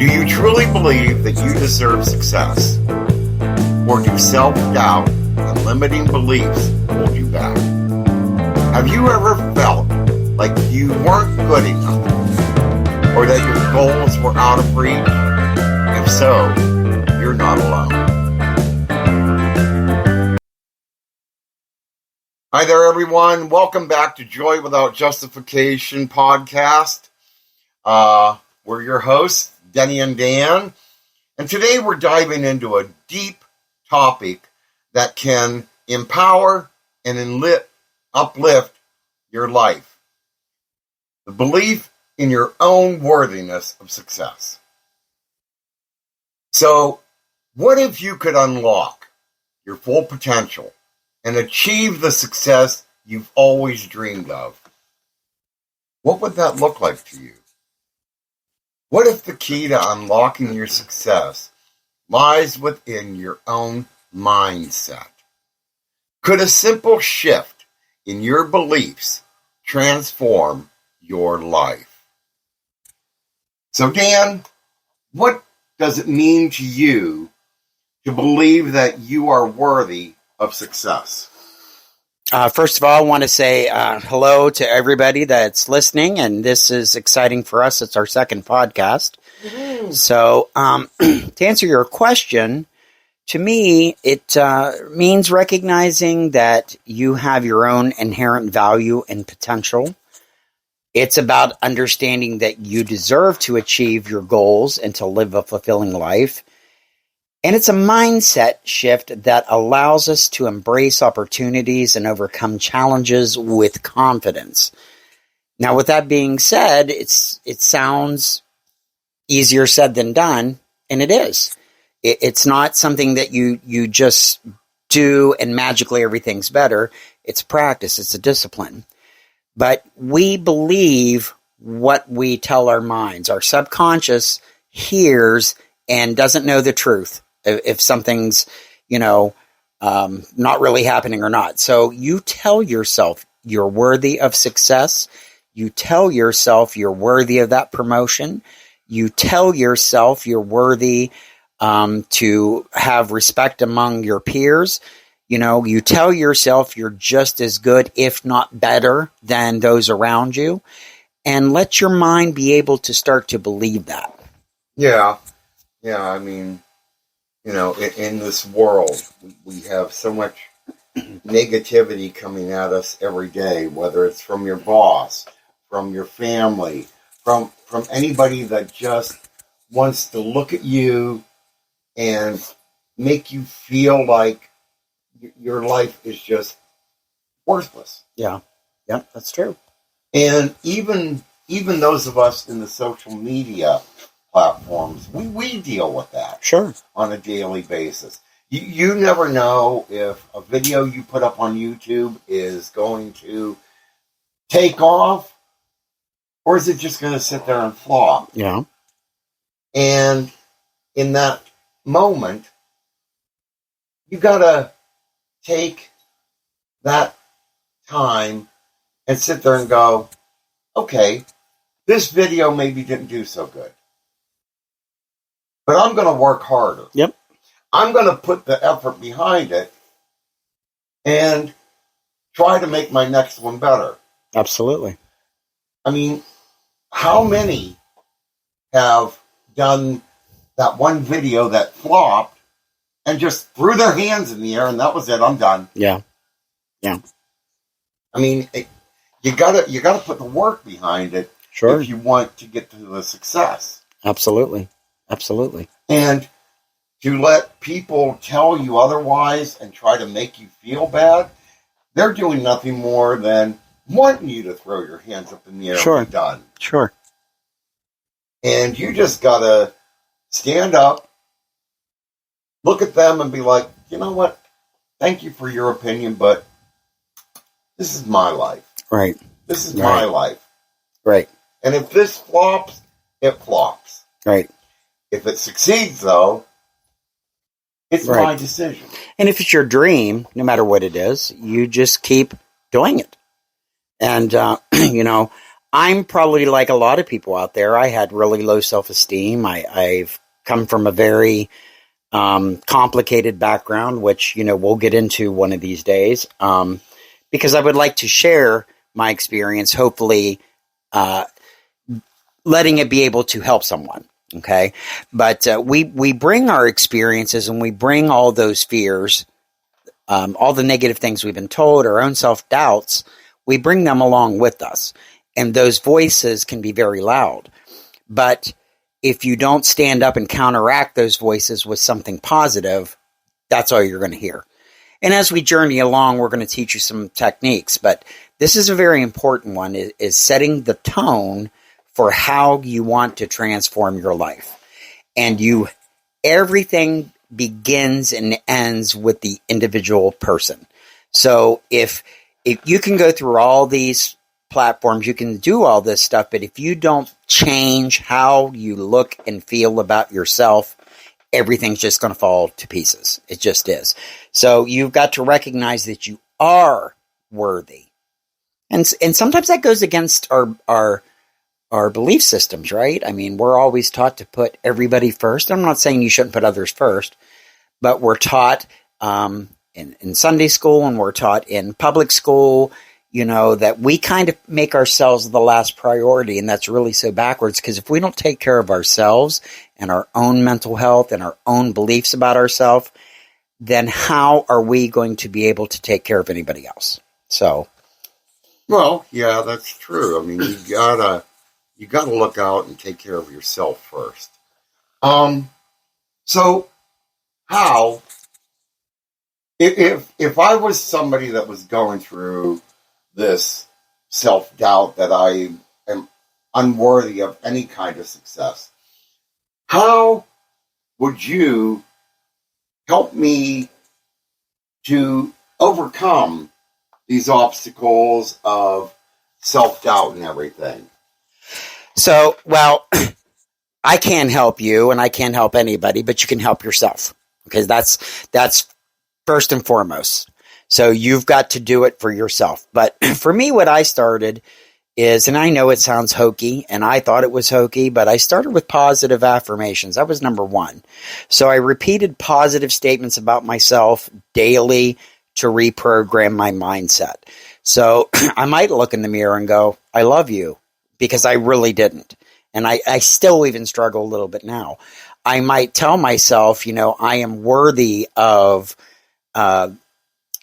Do you truly believe that you deserve success? Or do self-doubt and limiting beliefs hold you back? Have you ever felt like you weren't good enough? Or that your goals were out of reach? If so, you're not alone. Hi there, everyone. Welcome back to Joy Without Justification podcast. We're your hosts, Denny and Dan. And today we're diving into a deep topic that can empower and uplift your life. The belief in your own worthiness of success. So, what if you could unlock your full potential and achieve the success you've always dreamed of? What would that look like to you? What if the key to unlocking your success lies within your own mindset? Could a simple shift in your beliefs transform your life? So, Dan, what does it mean to you to believe that you are worthy of success? First of all, I want to say hello to everybody that's listening, and this is exciting for us. It's our second podcast. Mm-hmm. So, to answer your question, to me, it means recognizing that you have your own inherent value and potential. It's about understanding that you deserve to achieve your goals and to live a fulfilling life. And it's a mindset shift that allows us to embrace opportunities and overcome challenges with confidence. Now, with that being said, it sounds easier said than done, and it is. It's not something that you just do and magically everything's better. It's practice. It's a discipline. But we believe what we tell our minds. Our subconscious hears and doesn't know the truth if something's, not really happening or not. So you tell yourself you're worthy of success. You tell yourself you're worthy of that promotion. You tell yourself you're worthy to have respect among your peers. You tell yourself you're just as good, if not better, than those around you. And let your mind be able to start to believe that. Yeah. I mean, in this world, we have so much negativity coming at us every day, whether it's from your boss, from your family, from anybody that just wants to look at you and make you feel like your life is just worthless. Yeah, that's true. And even those of us in the social media platforms, we deal with that. Sure. On a daily basis. You never know if a video you put up on YouTube is going to take off, or is it just going to sit there and flop? Yeah. And in that moment, you got to take that time and sit there and go, okay, this video maybe didn't do so good, but I'm going to work harder. Yep. I'm going to put the effort behind it and try to make my next one better. Absolutely. I mean, how many have done that one video that flopped and just threw their hands in the air and that was it, I'm done? Yeah. I mean, you gotta put the work behind it. Sure. If you want to get to the success. Absolutely. And to let people tell you otherwise and try to make you feel bad, they're doing nothing more than wanting you to throw your hands up in the air and be done. Sure. And you just gotta stand up, look at them and be like, you know what? Thank you for your opinion, but this is my life. Right. This is my life. Right. And if this flops, it flops. Right. If it succeeds, though, it's my decision. And if it's your dream, no matter what it is, you just keep doing it. And, I'm probably like a lot of people out there. I had really low self-esteem. I've come from a very complicated background, which, we'll get into one of these days, because I would like to share my experience, hopefully letting it be able to help someone. Okay. But we bring our experiences and we bring all those fears, all the negative things we've been told, our own self-doubts, we bring them along with us. And those voices can be very loud. But if you don't stand up and counteract those voices with something positive, that's all you're going to hear. And as we journey along, we're going to teach you some techniques. But this is a very important one, is setting the tone for how you want to transform your life. And everything begins and ends with the individual person. So if you can go through all these platforms, you can do all this stuff, but if you don't change how you look and feel about yourself, everything's just going to fall to pieces. It just is. So you've got to recognize that you are worthy. And sometimes that goes against our belief systems, right? I mean, we're always taught to put everybody first. I'm not saying you shouldn't put others first, but we're taught in Sunday school and we're taught in public school, that we kind of make ourselves the last priority. And that's really so backwards, because if we don't take care of ourselves and our own mental health and our own beliefs about ourselves, then how are we going to be able to take care of anybody else? So. Well, yeah, that's true. I mean, you gotta look out and take care of yourself first. So how, if I was somebody that was going through this self-doubt that I am unworthy of any kind of success, how would you help me to overcome these obstacles of self-doubt and everything? So, well, I can't help you and I can't help anybody, but you can help yourself, because that's first and foremost. So you've got to do it for yourself. But for me, what I started is, and I know it sounds hokey, and I thought it was hokey, but I started with positive affirmations. That was number one. So I repeated positive statements about myself daily to reprogram my mindset. So I might look in the mirror and go, I love you, because I really didn't. And I still even struggle a little bit now. I might tell myself, I am worthy of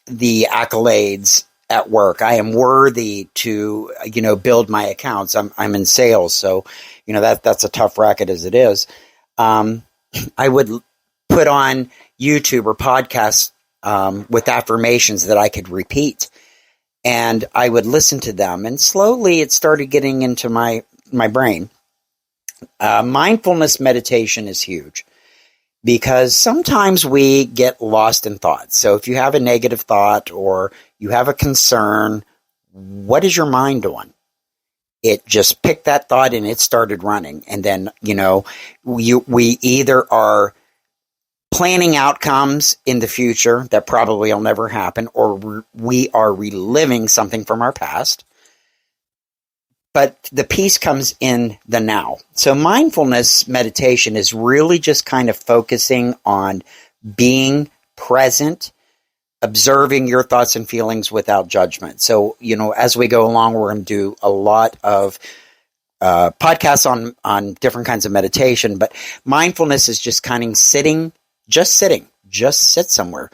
the accolades at work. I am worthy to, build my accounts. I'm in sales. So, that's a tough racket as it is. I would put on YouTube or podcasts with affirmations that I could repeat, and I would listen to them, and slowly it started getting into my brain. Mindfulness meditation is huge, because sometimes we get lost in thoughts. So if you have a negative thought or you have a concern, what is your mind doing? It just picked that thought and it started running. And then, we either are planning outcomes in the future that probably will never happen, or we are reliving something from our past. But the peace comes in the now. So mindfulness meditation is really just kind of focusing on being present, observing your thoughts and feelings without judgment. So, as we go along, we're going to do a lot of podcasts on different kinds of meditation. But mindfulness is just kind of sitting, just sit somewhere.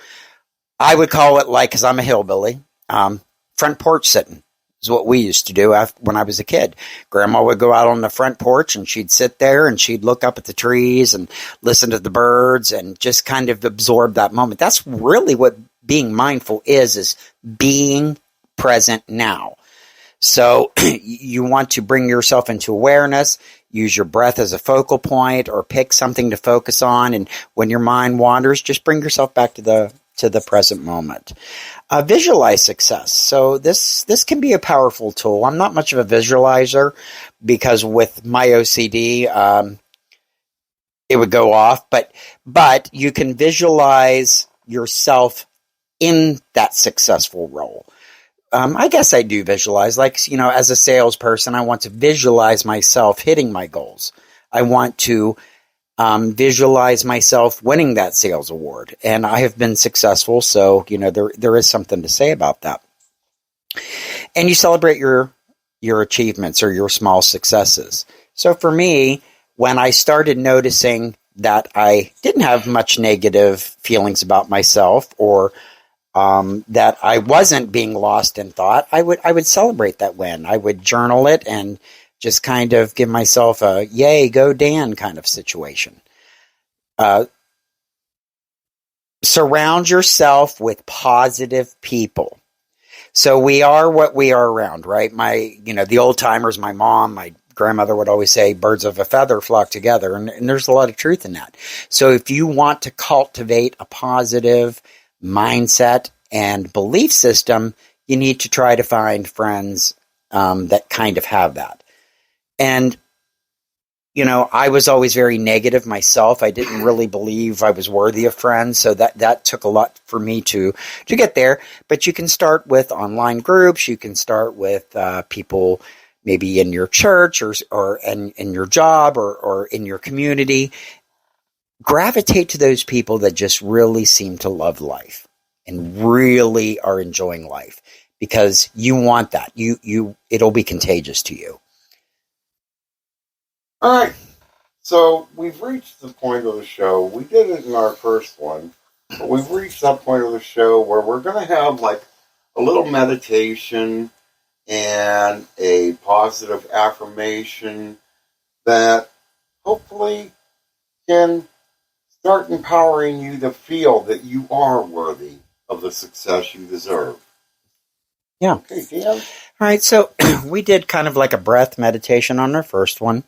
I would call it, like, because I'm a hillbilly, front porch sitting. Is what we used to do when I was a kid. Grandma would go out on the front porch and she'd sit there and she'd look up at the trees and listen to the birds and just kind of absorb that moment. That's really what being mindful is being present now. So you want to bring yourself into awareness, use your breath as a focal point, or pick something to focus on. And when your mind wanders, just bring yourself back to the present moment. Visualize success. So this can be a powerful tool. I'm not much of a visualizer, because with my OCD, it would go off. But you can visualize yourself in that successful role. I guess I do visualize. Like, you know, as a salesperson, I want to visualize myself hitting my goals. I want to visualize myself winning that sales award. And I have been successful. So, you know, there is something to say about that. And you celebrate your achievements or your small successes. So for me, when I started noticing that I didn't have much negative feelings about myself, or that I wasn't being lost in thought, I would celebrate that win. I would journal it and just kind of give myself a yay, go Dan kind of situation. Surround yourself with positive people. So we are what we are around, right? The old timers, my mom, my grandmother would always say, birds of a feather flock together. And there's a lot of truth in that. So if you want to cultivate a positive mindset and belief system, you need to try to find friends that kind of have that. And, you know, I was always very negative myself. I didn't really believe I was worthy of friends. So that took a lot for me to get there. But you can start with online groups. You can start with people maybe in your church or in your job or in your community. Gravitate to those people that just really seem to love life and really are enjoying life, because you want that. It'll be contagious to you. All right, so we've reached the point of the show. We did it in our first one, but we've reached that point of the show where we're going to have like a little meditation and a positive affirmation that hopefully can start empowering you to feel that you are worthy of the success you deserve. Yeah. Okay, Dan? All right, so we did kind of like a breath meditation on our first one.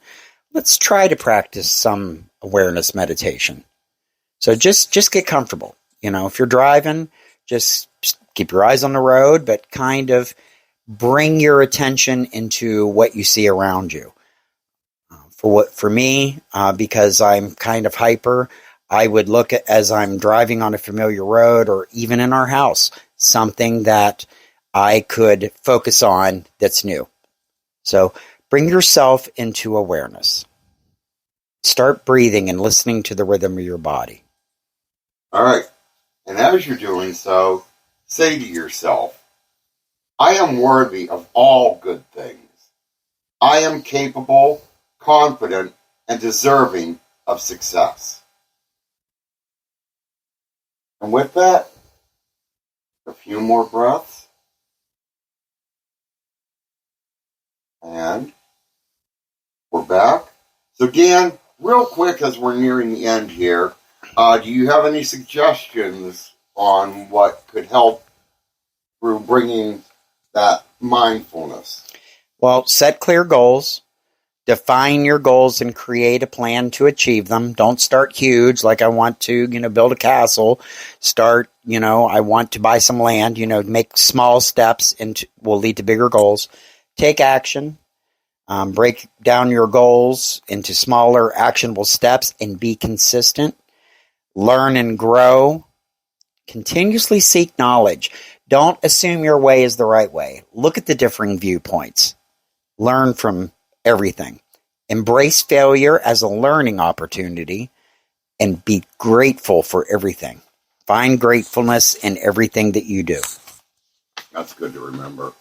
Let's try to practice some awareness meditation. So just get comfortable. You know, if you're driving, just keep your eyes on the road, but kind of bring your attention into what you see around you. For me, because I'm kind of hyper, I would look at, as I'm driving on a familiar road or even in our house, something that I could focus on that's new. So bring yourself into awareness. Start breathing and listening to the rhythm of your body. All right. And as you're doing so, say to yourself, I am worthy of all good things. I am capable, confident, and deserving of success. And with that, a few more breaths. And we're back. So Dan, real quick as we're nearing the end here, do you have any suggestions on what could help through bringing that mindfulness? Well, set clear goals. Define your goals and create a plan to achieve them. Don't start huge, like I want to, build a castle. Start, I want to buy some land. Make small steps and will lead to bigger goals. Take action. Break down your goals into smaller actionable steps and be consistent. Learn and grow. Continuously seek knowledge. Don't assume your way is the right way. Look at the differing viewpoints. Learn from everything. Embrace failure as a learning opportunity and be grateful for everything. Find gratefulness in everything that you do. That's good to remember.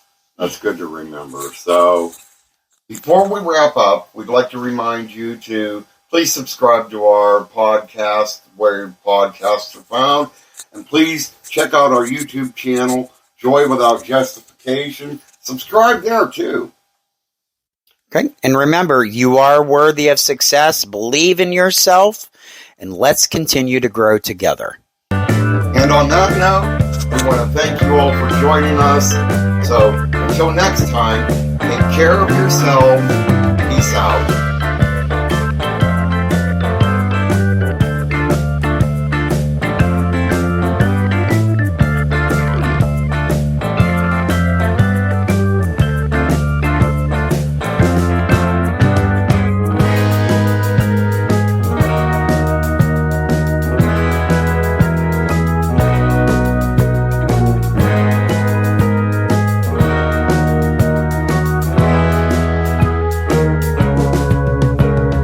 So, before we wrap up, we'd like to remind you to please subscribe to our podcast where podcasts are found. And please check out our YouTube channel, Joy Without Justification. Subscribe there too. Okay. And remember, you are worthy of success. Believe in yourself, and let's continue to grow together. And on that note, we want to thank you all for joining us. So until next time, take care of yourself. Peace out.